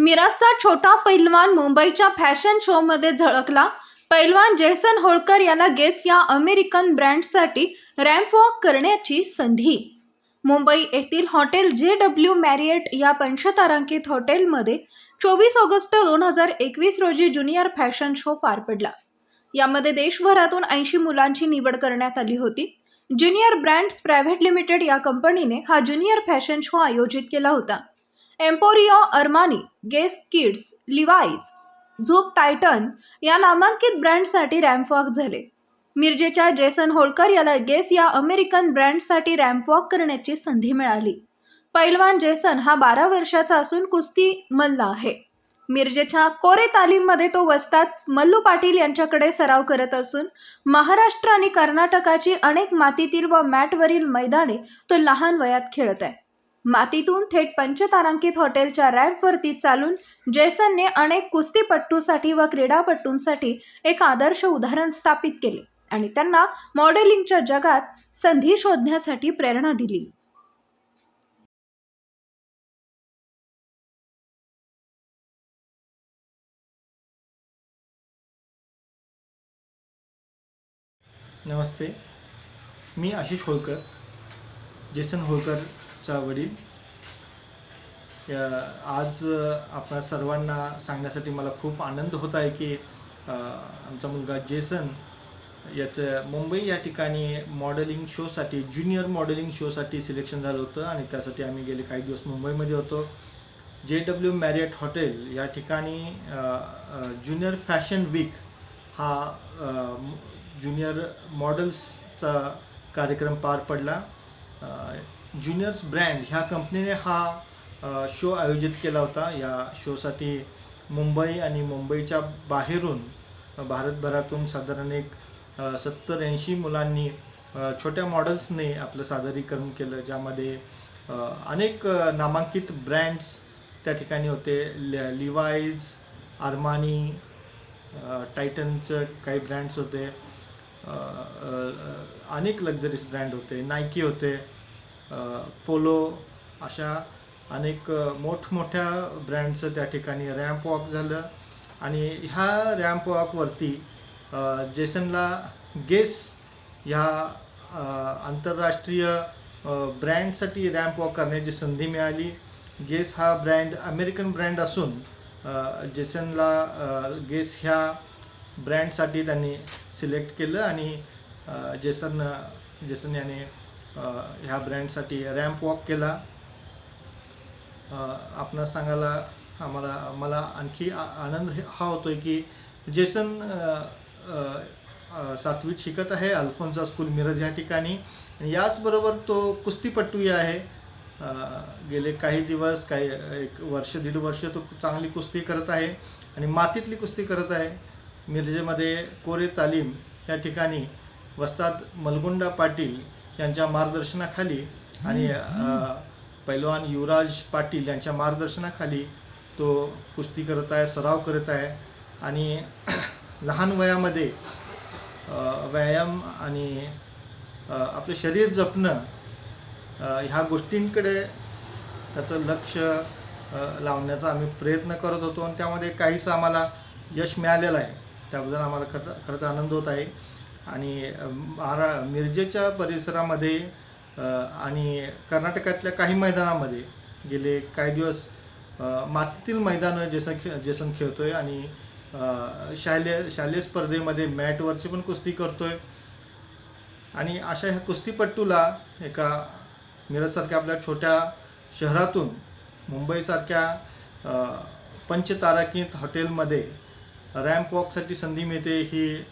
मिराजचा छोटा पैलवान मुंबईच्या फॅशन शोमध्ये झळकला। पैलवान जेसन होळकर याला गेस या अमेरिकन ब्रँडसाठी रॅम्प वॉक करण्याची संधी। मुंबई येथील हॉटेल JW मॅरियट या पंचतारांकित हॉटेलमध्ये 24 ऑगस्ट 2021 रोजी ज्युनियर फॅशन शो पार पडला। यामध्ये देशभरातून 80 मुलांची निवड करण्यात आली होती। ज्युनियर ब्रँड्स प्रायव्हेट लिमिटेड या कंपनीने हा ज्युनियर फॅशन शो आयोजित केला होता। Emporio, Armani, Guess Kids, Levi's, झूप टायटन या नामांकित ब्रँडसाठी रॅम्प वॉक झाले। मिरजेच्या जेसन होळकर याला गेस या अमेरिकन ब्रँडसाठी रॅम्प वॉक करण्याची संधी मिळाली। पैलवान जेसन हा 12 वर्षाचा असून कुस्ती मल्ल आहे। मिरजेच्या कोरे तालीममध्ये तो वस्ताद मल्लू पाटील यांच्याकडे सराव करत असून महाराष्ट्र आणि कर्नाटकाची अनेक मातीतील व मॅटवरील मैदाने तो लहान वयात खेळत आहे। मातीतून थेट पंचतारांकित हॉटेलच्या रॅम्पवरती चालून जेसनने अनेक कुस्तीपटूंसाठी व क्रीडापटूंसाठी एक आदर्श उदाहरण स्थापित केले आणि त्यांना मॉडेलिंगच्या जगात संधी शोधण्यासाठी प्रेरणा दिली। नमस्ते, मी आशिष होळकर, जेसन होळकरचा वडील। आज आपल्या सर्वांना सांगण्यासाठी मला खूप आनंद होत आहे की आमचा मुलगा जेसन याचं मुंबई या ठिकाणी मॉडेलिंग शोसाठी, ज्युनियर मॉडेलिंग शोसाठी सिलेक्शन झालं होतं आणि त्यासाठी आम्ही गेले काही दिवस मुंबईमध्ये होतो। JW मॅरियट हॉटेल या ठिकाणी ज्युनियर फॅशन वीक हा ज्युनियर मॉडेल्सचा कार्यक्रम पार पडला। ज्युनियर्स ब्रँड ह्या कंपनीने हा शो आयोजित केला होता। या शोसाठी मुंबई आणि मुंबईच्या बाहेरून भारतभरातून साधारण एक 70-80 मुलांनी छोट्या मॉडेल्सने आपलं सादरीकरण केलं, ज्यामध्ये अनेक नामांकित ब्रँड्स त्या ठिकाणी होते। लिवाईज, अरमानी, टायटनचे काही ब्रँड्स होते, अनेक लक्झरीज ब्रँड होते, नायकी होते, पोलो, अशा अनेक मोठमोठ्या ब्रँडचं त्या ठिकाणी रॅम्प वॉक झालं। आणि ह्या रॅम्प वॉकवरती जेसनला गेस ह्या आंतरराष्ट्रीय ब्रँडसाठी रॅम्प वॉक करण्याची संधी मिळाली। गेस हा ब्रँड अमेरिकन ब्रँड असून जेसनला गेस ह्या ब्रँडसाठी त्यांनी सिलेक्ट केलं आणि जेसन याने ह्या ब्रँडसाठी रॅम्प वॉक केला। आपणास सांगायला मला आणखी आनंद हा होतोय की जेसन 7वीत शिकत आहे अल्फोन्सा स्कूल मिरज या ठिकाणी। याचबरोबर तो कुस्तीपटूही आहे। गेले काही दिवस, एक वर्ष, 1.5 वर्ष तो चांगली कुस्ती करत आहे आणि मातीतली कुस्ती करत आहे। मिरजेमध्ये कोरे तालीम या ठिकाणी वस्ताद मलगुंडा पाटील यांच्या मार्गदर्शनाखाली आणि पैलवान युवराज पाटील यांच्या मार्गदर्शनाखाली तो कुस्ती करत आहे, सराव करत आहे आणि लहान वयामध्ये व्यायाम आणि आपले शरीर जपणं ह्या गोष्टींकडे त्याचं लक्ष लावण्याचा आम्ही प्रयत्न करत होतो आणि त्यामध्ये काहीसं आम्हाला यश मिळालेलं आहे। त्याबद्दल आम्हाला खरंच आनंद होत आहे। आणि मिरजेच्या परिसरामध्ये आणि कर्नाटकातल्या काही मैदानामध्ये गेले काही दिवस मातीतील मैदानं जेसन खेळतोय आणि शालेय स्पर्धेमध्ये मॅटवरची पण कुस्ती करतोय। आणि अशा ह्या कुस्तीपटूला एका मिरजसारख्या आपल्या छोट्या शहरातून मुंबईसारख्या पंचतारांकित हॉटेलमध्ये रॅम्प वॉकसाठी संधी मिळते, ही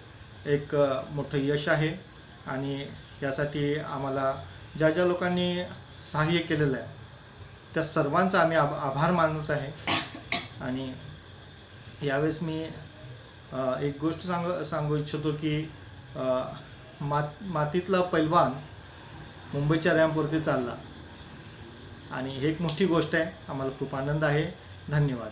एक मोठं यश आहे। आणि यासाठी आम्हाला ज्या लोकांनी सहाय्य केलेलं आहे त्या सर्वांचा आम्ही आभार मानत आहे। आणि यावेळेस मी एक गोष्ट सांगू इच्छितो की मातीतला पैलवान मुंबईच्या रॅम्पवरती चालला आणि ही एक मोठी गोष्ट आहे। आम्हाला खूप आनंद आहे। धन्यवाद।